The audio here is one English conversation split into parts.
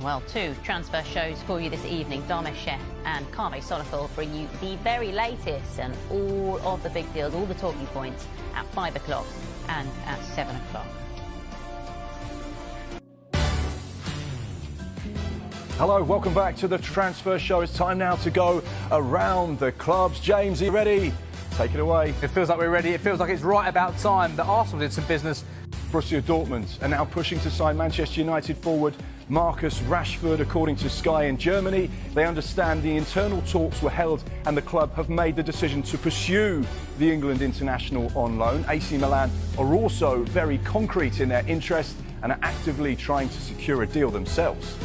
Well, two transfer shows for you this evening. Dharmesh Sheth and Kaveh Solakul bring you the very latest and all of the big deals, all the talking points at 5 o'clock and at 7 o'clock. Hello, welcome back to the transfer show. It's time now to go around the clubs. James, are you ready? Take it away. It feels like we're ready. It feels like it's right about time that Arsenal did some business. Borussia Dortmund are now pushing to sign Manchester United forward Marcus Rashford, according to Sky in Germany. They understand the internal talks were held and the club have made the decision to pursue the England international on loan. AC Milan are also very concrete in their interest and are actively trying to secure a deal themselves.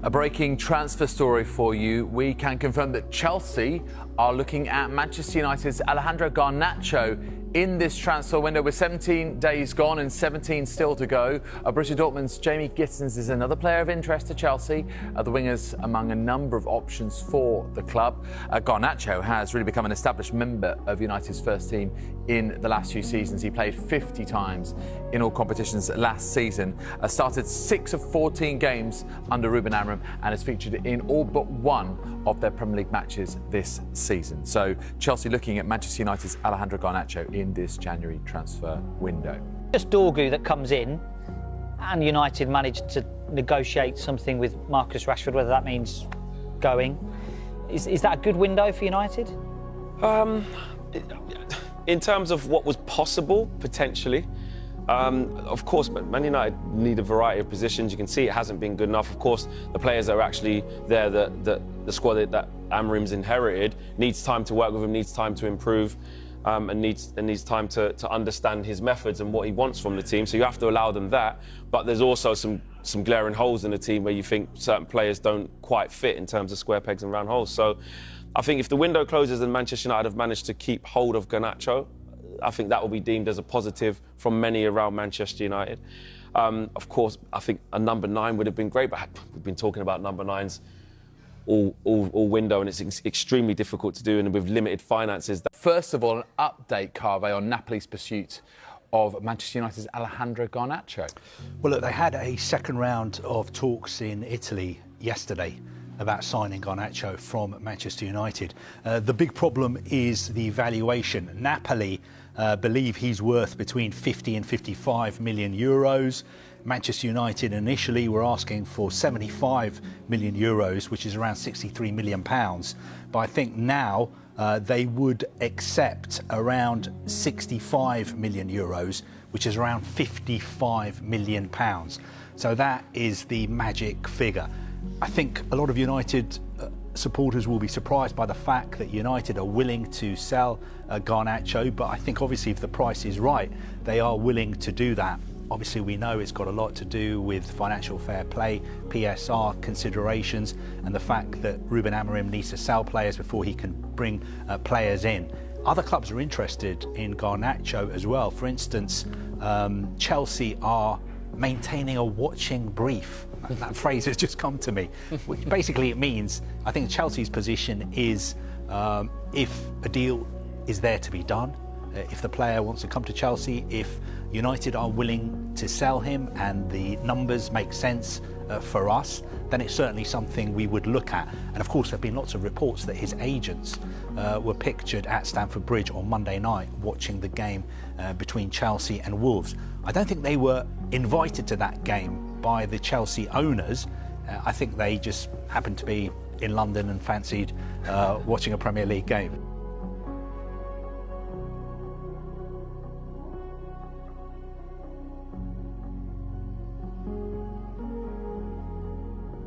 A breaking transfer story for you. We can confirm that Chelsea are looking at Manchester United's Alejandro Garnacho in this transfer window, with 17 days gone and 17 still to go. Borussia Dortmund's Jamie Gittens is another player of interest to Chelsea. The wingers among a number of options for the club. Garnacho has really become an established member of United's first team in the last few seasons. He played 50 times in all competitions last season. Started 6 of 14 games under Ruben Amorim and has featured in all but one of their Premier League matches this season. So Chelsea looking at Manchester United's Alejandro Garnacho in this January transfer window. Just Dorgu that comes in, and United managed to negotiate something with Marcus Rashford, whether that means going. Is that a good window for United? In terms of what was possible, potentially. Of course, Man United need a variety of positions. You can see it hasn't been good enough. Of course, the players that are actually there, the squad that Amorim's inherited, needs time to work with him, needs time to improve, and needs time to understand his methods and what he wants from the team. So you have to allow them that. But there's also some glaring holes in the team where you think certain players don't quite fit in terms of square pegs and round holes. So I think if the window closes and Manchester United have managed to keep hold of Garnacho, I think that will be deemed as a positive from many around Manchester United. Of course, I think a number 9 would have been great, but we've been talking about number 9s all window, and it's extremely difficult to do, and with limited finances. First of all, an update, Kaveh, on Napoli's pursuit of Manchester United's Alejandro Garnacho. Well, look, they had a second round of talks in Italy yesterday about signing Garnacho from Manchester United. The big problem is the valuation. Napoli believe he's worth between 50 and 55 million euros. Manchester United initially were asking for 75 million euros, which is around 63 million pounds. But I think now they would accept around 65 million euros, which is around 55 million pounds. So that is the magic figure. I think a lot of United supporters will be surprised by the fact that United are willing to sell Garnacho, but I think obviously if the price is right, they are willing to do that. Obviously we know it's got a lot to do with financial fair play, PSR considerations, and the fact that Ruben Amorim needs to sell players before he can bring players in. Other clubs are interested in Garnacho as well. For instance, Chelsea are maintaining a watching brief. That phrase has just come to me, which basically it means, I think Chelsea's position is if a deal is there to be done, if the player wants to come to Chelsea, if United are willing to sell him and the numbers make sense for us, then it's certainly something we would look at. And of course, there have been lots of reports that his agents were pictured at Stamford Bridge on Monday night watching the game between Chelsea and Wolves. I don't think they were invited to that game by the Chelsea owners. I think they just happened to be in London and fancied watching a Premier League game.